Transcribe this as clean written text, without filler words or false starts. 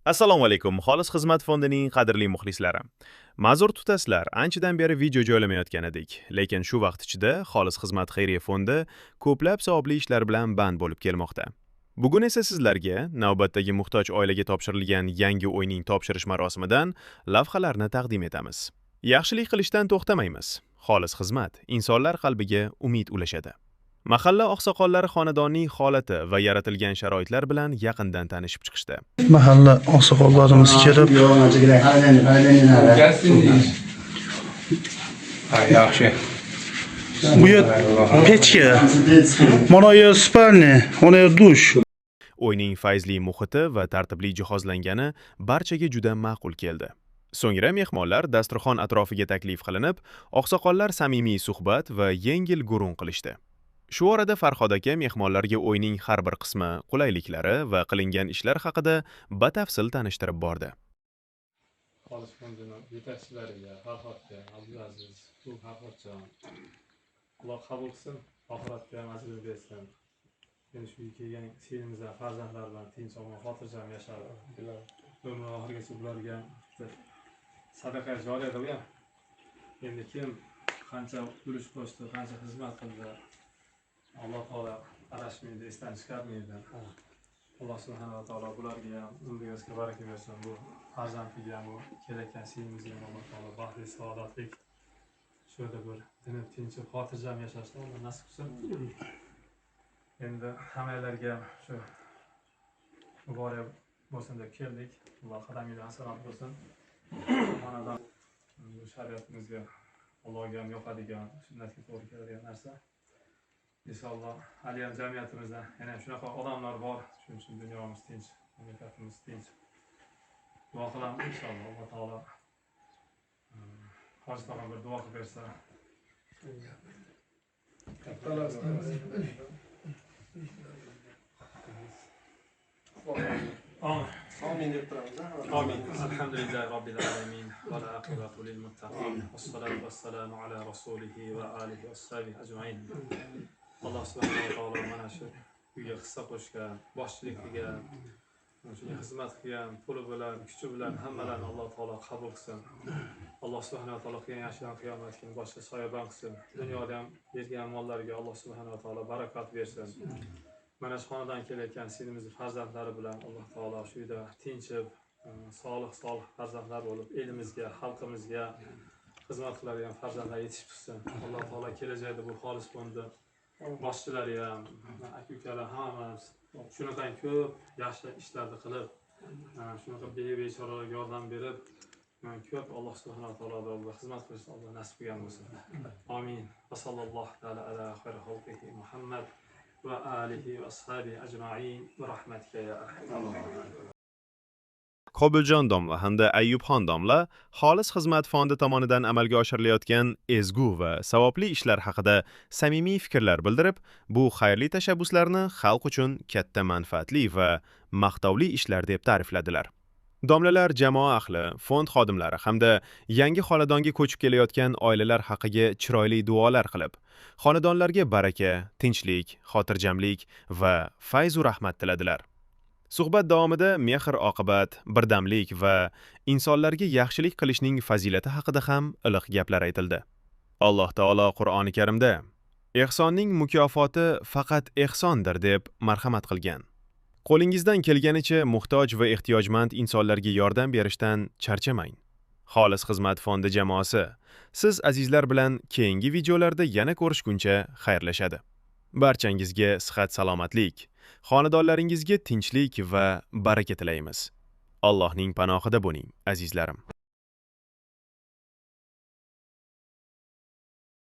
Assalomu alaykum. Xolis xizmat fondining qadrli muxlislari. Ma'zur tutasizlar, anchadan beri video joylamayotgan edik, lekin shu vaqt ichida Xolis xizmat xayriya fondi ko'plab savobli ishlar bilan band bo'lib kelmoqda. Bugun esa sizlarga navbatdagi muhtoj oilaga topshirilgan yangi uyning topshirish marosimidan lavhalarni taqdim etamiz. Yaxshilik qilishdan to'xtamaymiz. Xolis xizmat insonlar qalbiga umid ulashadi. Mahalla oqsoqollari xonadonning holati va yaratilgan sharoitlar bilan yaqindan tanishib chiqishdi. Mahalla oqsoqollarimiz kelib, yaxshi. bu yer pechka, mana yer spalni, ona yer dush. Uyning fayzli muhiti va tartibli jihozlangani barchaga juda ma'qul keldi. So'ngra mehmonlar dasturxon atrofiga taklif qilinib, oqsoqollar samimiy suhbat va yengil gurung qilishdi. Shu orada Farhod aka mehmonlarga uyning har bir qismi, qulayliklari va qilingan ishlar haqida batafsil tanishtirib bordi. Xolis fondining yetakchilariga, Farhodga, Abdulaziz, Farhodjon, Alloh qabul qilsin, oxiratga ham ajr bersin. Endi shu kelgan senimizdan farzandlar bilan tinch omon xotirjam yashab, umr oxirigacha ularga sadaqa joriy qilgan. Endi kim qancha ulush qo'shdi, qancha xizmat qildi, Alloh taolo arashmaydi, esdan chiqarmaydi. Alloh subhanahu va taolo bularga ham umringizga baraka bersin. Bu farzandliga ham, bu kelayotgan singlimizga ham Alloh taolo baxtli, saodatlik, shuda bir dinib tinchib, xotirjam yashashni Alloh nasib qilsin. Endi hammalarga shu muborak bo'lsin deb keldik. Alloh qadamingizdan salomat bo'lsin. Xonadon bu shariatimizga, Allohga ham yoqadigan, sunnatga to'g'ri keladigan narsa. İnşallah haliyam cemiyetimizde yine shunaqa odamlar bor, shuning uchun dunyomiz tinch, mamlakatimiz tinch. Duo qilamiz inshaalloh, Alloh taolo hojatlarga bir duo qilib bersa. Amin deb turamiz. Amin. Alhamdulillahi robbil alamin va la aqibatu lil muttaqin. Wassalatu wassalamu ala rasulihi va alihi washabihi ajmain. Alloh subhanahu va taolo mana shu uyga hissa qo'shgan, boshchilik qilgan, shunga xizmat qilgan, puli bilan, kuchi bilan hammalarni Alloh taolo qabul qilsin. Alloh subhanahu va taolo qilgan yaxshidan qiyomat kuni boshqa soyabon qilsin. Dunyoda ham bergan mollariga Alloh subhanahu va taolo barakat bersin. Mana shu xonadan kelayotgan sinimizning farzandlari bilan Alloh taolo shu yerda tinchib, solih farzandlar bo'lib, elimizga, xalqimizga xizmat qiladigan farzandlar yetishib chiqsin. Alloh taolo kelajakda bu xolis fondi boshchilari ham, aka-ukalar hammamiz shunaqa ko'p yaxshi ishlarni qilib, shunaqa bechoralarga yordam berib, ko'p Alloh subhanahu va taologa xizmat qilishni Alloh nasib qilgan bo'lsin. Amin. Va sallallohu taala ala xayri xalqihi Muhammad va alihi va ashabihi ajma'in va rahmatika ya arhamar rohimin. Qobiljon domla hamda Ayyubxon domla Xolis xizmat fondi tomonidan amalga oshirilayotgan ezgu va savobli ishlar haqida samimiy fikrlar bildirib, bu xayrli tashabbuslarni xalq uchun katta manfaatli va maqtovli ishlar deb ta'rifladilar. Domlalar jamoa ahli, fond xodimlari hamda yangi xonadonga ko'chib kelayotgan oilalar haqiga chiroyli duolar qilib, xonadonlarga baraka, tinchlik, xotirjamlik va fayz va rahmat tiladilar. Suhbat davomida mehr-oqibat, birdamlik va insonlarga yaxshilik qilishning fazilati haqida ham iliq gaplar aytildi. Alloh taolo Qur'oni Karimda ehsonning mukofoti faqat ehsondir deb marhamat qilgan. Qo'lingizdan kelganicha muhtoj va ehtiyojmand insonlarga yordam berishdan charchamang. Xolis xizmat fondi jamoasi siz azizlar bilan keyingi videolarda yana ko'rishguncha xayrlashadi. Barchangizga sihat salomatlik, xonadonlaringizga tinchlik va baraka tilaymiz. Allohning panohida bo'ling, azizlarim.